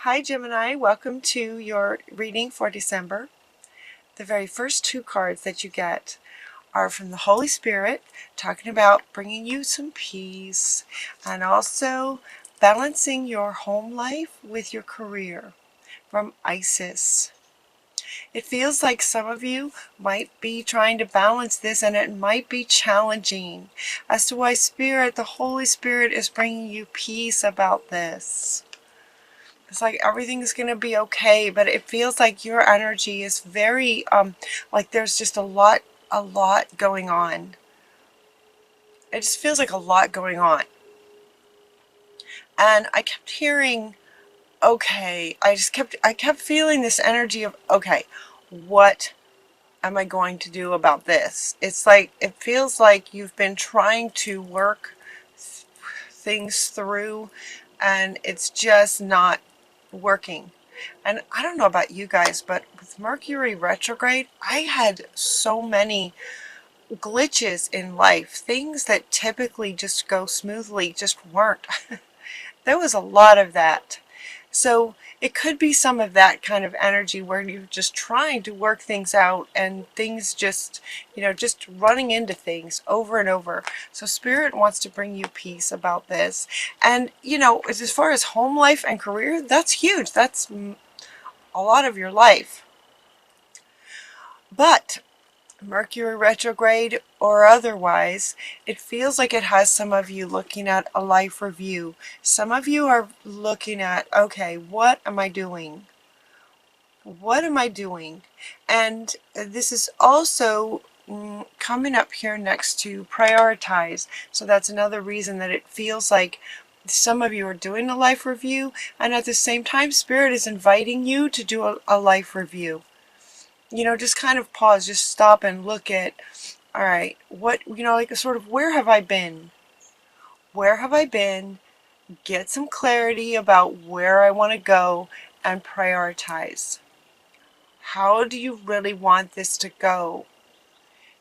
Hi Gemini, welcome to your reading for December. The very first two cards that you get are from the Holy Spirit, talking about bringing you some peace and also balancing your home life with your career, from Isis. It feels like some of you might be trying to balance this, and it might be challenging as to why the Holy Spirit is bringing you peace about this. It's like everything's going to be okay, but it feels like your energy is very, like there's just a lot going on. It just feels like a lot going on. And I kept hearing, okay, I kept feeling this energy of, okay, what am I going to do about this? It's like, it feels like you've been trying to work things through and it's just not working. And I don't know about you guys, but with Mercury retrograde, I had so many glitches in life. Things that typically just go smoothly just weren't. There was a lot of that. So it could be some of that kind of energy where you're just trying to work things out and things just, just running into things over and over. So Spirit wants to bring you peace about this. And, as far as home life and career, that's huge. That's a lot of your life. But Mercury retrograde or otherwise, it feels like it has some of you looking at a life review. Some of you are looking at, okay, what am I doing? What am I doing? And this is also coming up here next to prioritize. So that's another reason that it feels like some of you are doing a life review, and at the same time, Spirit is inviting you to do a life review. Just kind of pause, just stop and look at, all right, what, like sort of, where have I been? Where have I been? Get some clarity about where I want to go and prioritize. How do you really want this to go?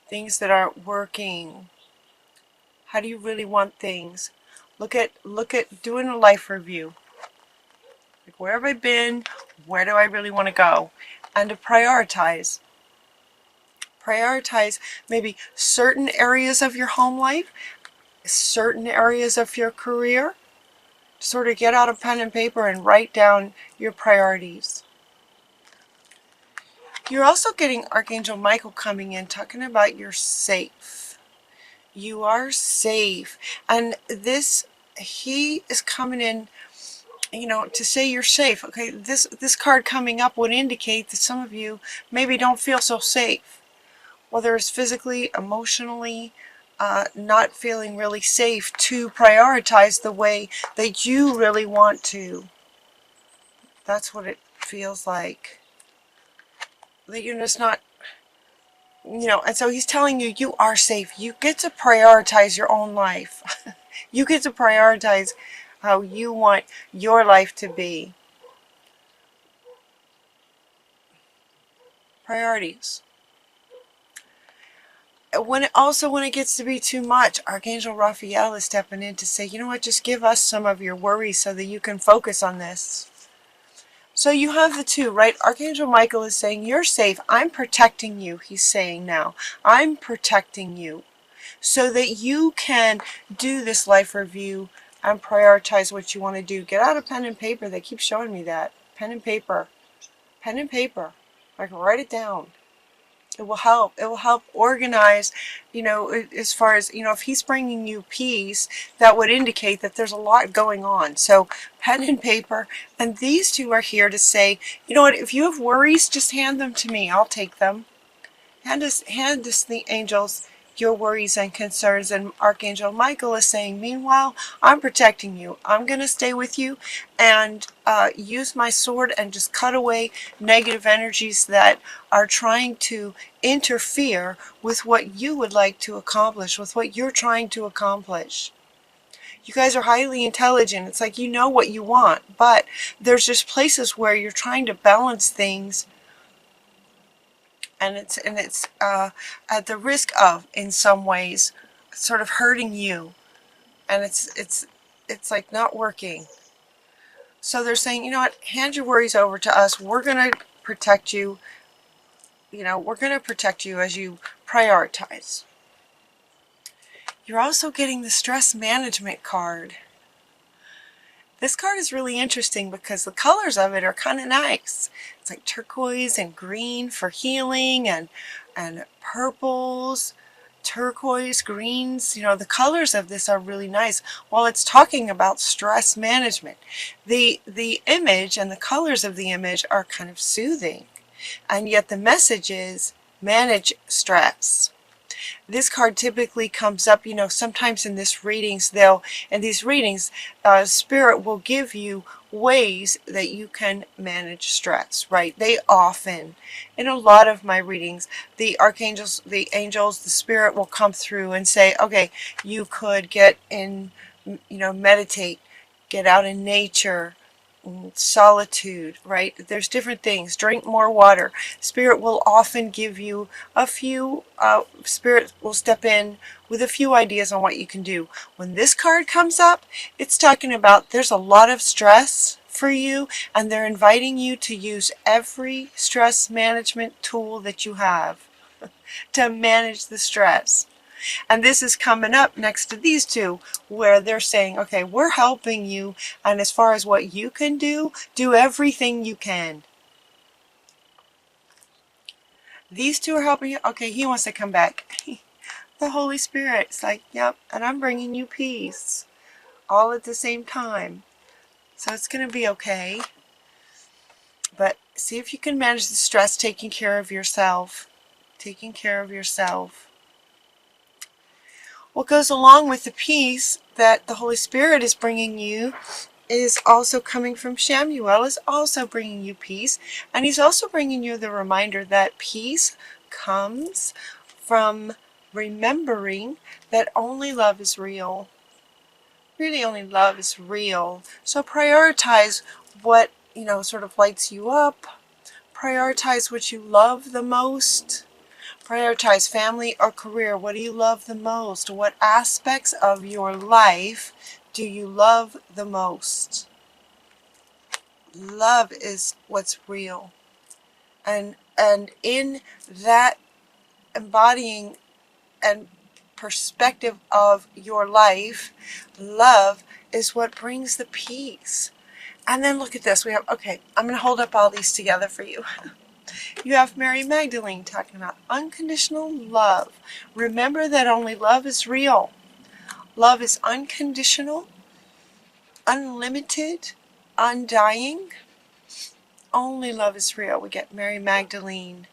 Things that aren't working. How do you really want things? Look at doing a life review. Like, where have I been? Where do I really want to go? And to prioritize. Prioritize maybe certain areas of your home life, certain areas of your career. Sort of get out a pen and paper and write down your priorities. You're also getting Archangel Michael coming in, talking about you're safe. You are safe. And he is coming in, to say you're safe. Okay, this card coming up would indicate that some of you maybe don't feel so safe. Whether it's physically, emotionally, not feeling really safe to prioritize the way that you really want to. That's what it feels like. That you're just not, and so he's telling you you are safe. You get to prioritize your own life. You get to prioritize how you want your life to be. Priorities. When it gets to be too much, Archangel Raphael is stepping in to say, you know what, just give us some of your worries so that you can focus on this. So you have the two, right? Archangel Michael is saying, you're safe. I'm protecting you, he's saying now. I'm protecting you so that you can do this life review and prioritize what you want to do. Get out a pen and paper. They keep showing me that. Pen and paper. Pen and paper. Like, write it down. It will help. It will help organize, as far as, if he's bringing you peace, that would indicate that there's a lot going on. So pen and paper, and these two are here to say, you know what, if you have worries, just hand them to me. I'll take them. Hand us the angels your worries and concerns. And Archangel Michael is saying, meanwhile, I'm protecting you. I'm going to stay with you and use my sword and just cut away negative energies that are trying to interfere with what you would like to accomplish, with what you're trying to accomplish. You guys are highly intelligent. It's like you know what you want, but there's just places where you're trying to balance things, and it's at the risk of, in some ways, sort of hurting you, and it's like not working. So they're saying, you know what, hand your worries over to us. We're going to protect you. We're going to protect you as you prioritize. You're also getting the stress management card. This card is really interesting because the colors of it are kind of nice. It's like turquoise and green for healing, and purples, turquoise, greens. The colors of this are really nice. While it's talking about stress management, the image and the colors of the image are kind of soothing, and yet the message is manage stress. This card typically comes up, sometimes in these readings, Spirit will give you ways that you can manage stress, right? They often, in a lot of my readings, the archangels, the angels, the Spirit will come through and say, okay, you could get in, meditate, get out in nature, solitude, right? There's different things. Drink more water. Spirit will often give you a few, Spirit will step in with a few ideas on what you can do. When this card comes up, it's talking about there's a lot of stress for you, and they're inviting you to use every stress management tool that you have to manage the stress. And this is coming up next to these two, where they're saying, okay, we're helping you, and as far as what you can do everything you can. These two are helping you. Okay, he wants to come back. The Holy Spirit's like, yep, and I'm bringing you peace all at the same time. So it's going to be okay. But see if you can manage the stress, taking care of yourself. Taking care of yourself. What goes along with the peace that the Holy Spirit is bringing you is also coming from Shamuel, is also bringing you peace. And he's also bringing you the reminder that peace comes from remembering that only love is real. Really, only love is real. So prioritize what, sort of lights you up. Prioritize what you love the most. Prioritize family or career. What do you love the most? What aspects of your life do you love the most? Love is what's real. And in that embodying and perspective of your life, love is what brings the peace. And then look at this. We have, okay, I'm going to hold up all these together for you. You have Mary Magdalene talking about unconditional love. Remember that only love is real. Love is unconditional, unlimited, undying. Only love is real. We get Mary Magdalene.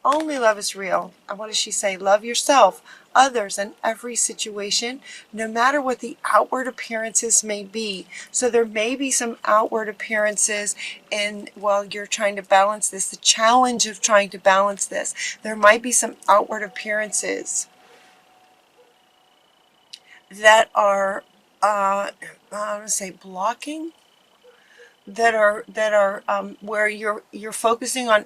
Only love is real. And what does she say? Love yourself, others, and every situation, no matter what the outward appearances may be. So there may be some outward appearances while you're trying to balance this, the challenge of trying to balance this. There might be some outward appearances that are, I want to say, blocking, that are where you're focusing on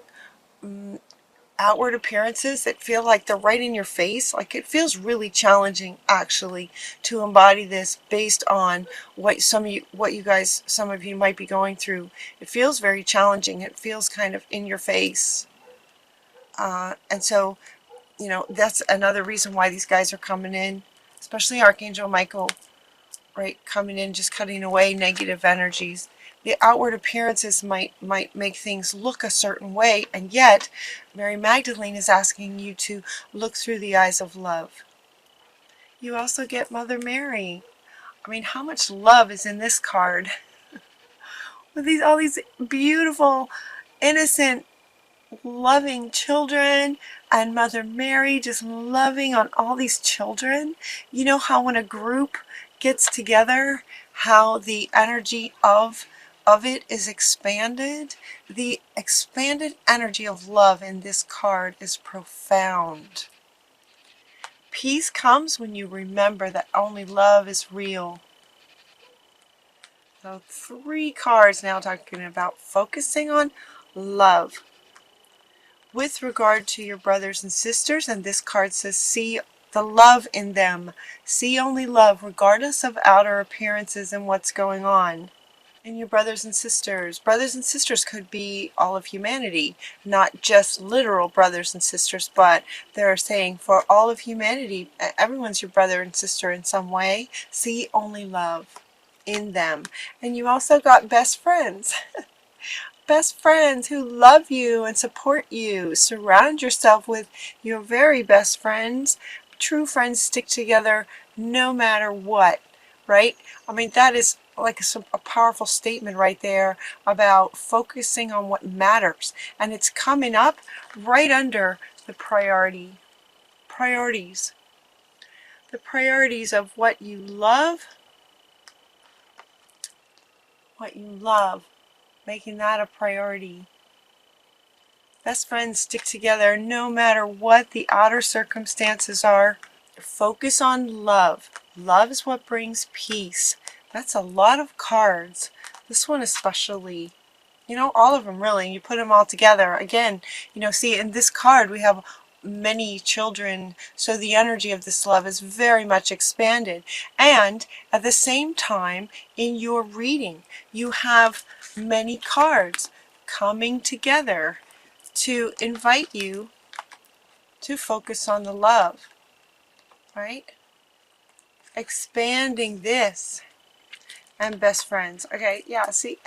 outward appearances that feel like they're right in your face. Like, it feels really challenging actually to embody this based on what some of you might be going through. It feels very challenging. It feels kind of in your face. And so, that's another reason why these guys are coming in, especially Archangel Michael, right? Coming in, just cutting away negative energies. The outward appearances might make things look a certain way, and yet Mary Magdalene is asking you to look through the eyes of love. You also get Mother Mary. I mean, how much love is in this card? With all these beautiful, innocent, loving children, and Mother Mary just loving on all these children. You know how when a group gets together, how the energy of it is expanded? The expanded energy of love in this card is profound. Peace comes when you remember that only love is real. So 3 cards now talking about focusing on love. With regard to your brothers and sisters, and this card says, see the love in them. See only love, regardless of outer appearances and what's going on. And your brothers and sisters. Brothers and sisters could be all of humanity, not just literal brothers and sisters, but they're saying for all of humanity, everyone's your brother and sister in some way. See only love in them. And you also got best friends. Best friends who love you and support you. Surround yourself with your very best friends. True friends stick together no matter what, right? I mean, that is like a powerful statement right there about focusing on what matters. And it's coming up right under the priorities. The priorities of what you love, making that a priority. Best friends stick together no matter what the outer circumstances are. Focus on love. Love is what brings peace. That's a lot of cards. This one especially. You know, all of them really. You put them all together. Again, you know, see in this card we have many children. So the energy of this love is very much expanded. And at the same time, in your reading, you have many cards coming together to invite you to focus on the love, right? Expanding this and best friends. Okay, yeah, see,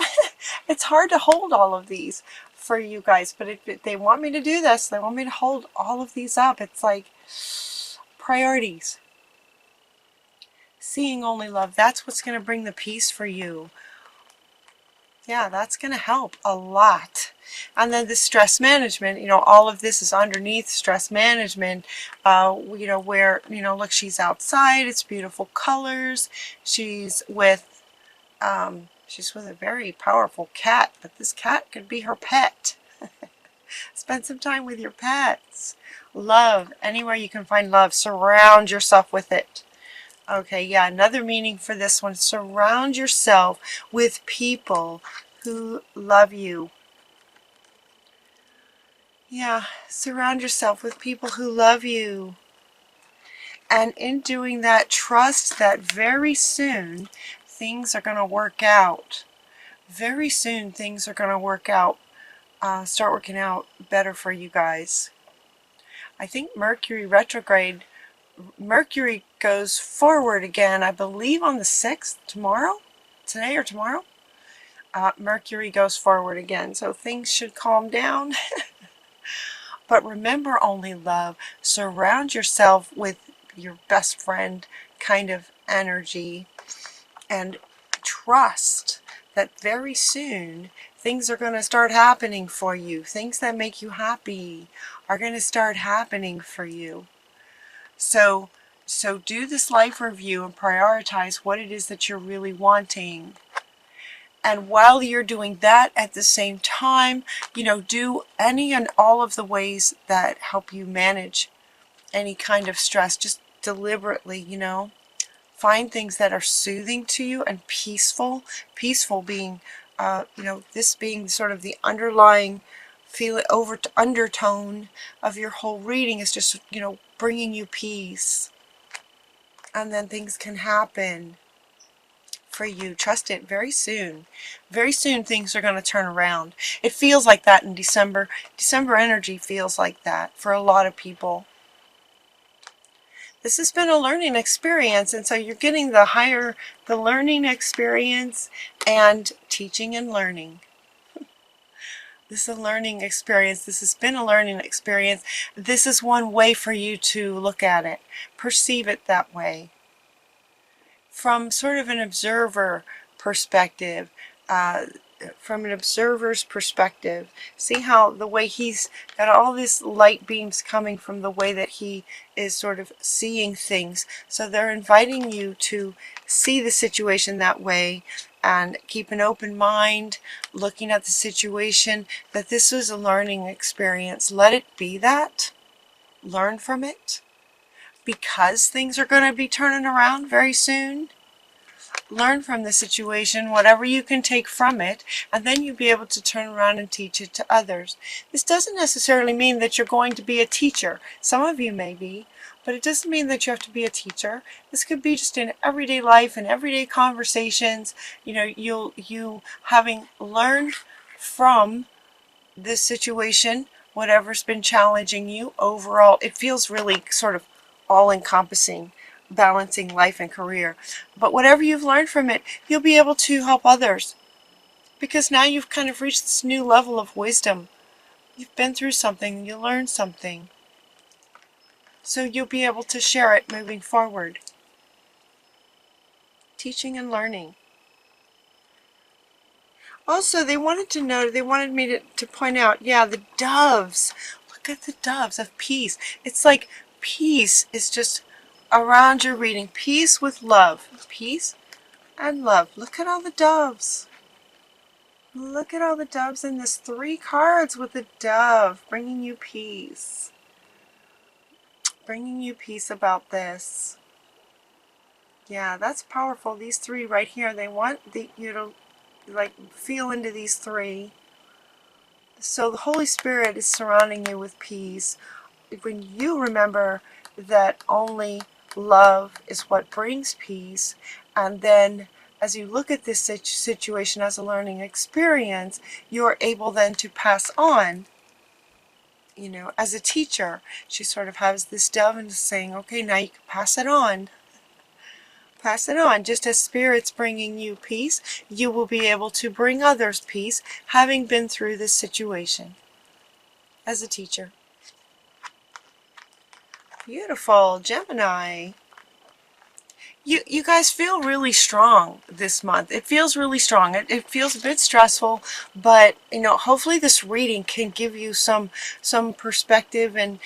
it's hard to hold all of these for you guys, but if they want me to do this, they want me to hold all of these up. It's like priorities. Seeing only love, that's what's going to bring the peace for you. Yeah, that's going to help a lot. And then the stress management, you know, all of this is underneath stress management, you know, where, you know, look, she's outside, it's beautiful colors, she's with a very powerful cat, but this cat could be her pet. Spend some time with your pets. Love, anywhere you can find love, surround yourself with it. Okay, yeah, another meaning for this one, surround yourself with people who love you. Yeah, surround yourself with people who love you. And in doing that, trust that very soon things are going to work out. Very soon things are going to work out, start working out better for you guys. I think Mercury retrograde, Mercury goes forward again, I believe on the 6th, tomorrow? Today or tomorrow? Mercury goes forward again, so things should calm down. But remember only love. Surround yourself with your best friend kind of energy and trust that very soon things are going to start happening for you. Things that make you happy are going to start happening for you. So do this life review and prioritize what it is that you're really wanting. And while you're doing that, at the same time, you know, do any and all of the ways that help you manage any kind of stress. Just deliberately, you know, find things that are soothing to you and peaceful. Peaceful being, you know, this being sort of the underlying undertone of your whole reading is just, you know, bringing you peace. And then things can happen for you. Trust it. Very soon things are going to turn around. It feels like that in December. December energy feels like that for a lot of people. This has been a learning experience, and so you're getting the learning experience and teaching and learning. This is a learning experience. This has been a learning experience. This is one way for you to look at it, perceive it that way. From sort of an observer perspective, from an observer's perspective, see how the way he's got all these light beams coming from the way that he is sort of seeing things. So they're inviting you to see the situation that way and keep an open mind, looking at the situation, that this is a learning experience. Let it be that. Learn from it. Because things are going to be turning around very soon, learn from the situation, whatever you can take from it, and then you'll be able to turn around and teach it to others. This doesn't necessarily mean that you're going to be a teacher. Some of you may be, but it doesn't mean that you have to be a teacher. This could be just in everyday life and everyday conversations. You know, you having learned from this situation, whatever's been challenging you overall, it feels really sort of all-encompassing, balancing life and career. But whatever you've learned from it, you'll be able to help others, because now you've kind of reached this new level of wisdom. You've been through something, you learned something, so you'll be able to share it moving forward. Teaching and learning. Also, they wanted me to point out, yeah, the doves. Look at the doves of peace. It's like peace is just around your reading. Peace with love. Peace and love. Look at all the doves. Look at all the doves in this. 3 cards with a dove bringing you peace. Bringing you peace about this. Yeah, that's powerful. These 3 right here, they want you to like feel into these 3. So the Holy Spirit is surrounding you with peace. When you remember that only love is what brings peace, and then as you look at this situation as a learning experience, you're able then to pass on. You know, as a teacher, she sort of has this dove and is saying, okay, now you can pass it on. Pass it on. Just as Spirit's bringing you peace, you will be able to bring others peace, having been through this situation as a teacher. Beautiful, Gemini. You guys feel really strong this month. It feels really strong. It feels a bit stressful, but you know, hopefully this reading can give you some perspective, and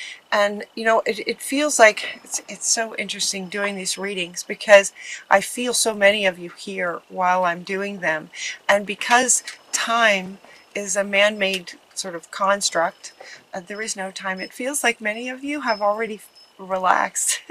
you know, it feels like it's so interesting doing these readings, because I feel so many of you here while I'm doing them, and because time is a man-made sort of construct, there is no time. It feels like many of you have already relaxed.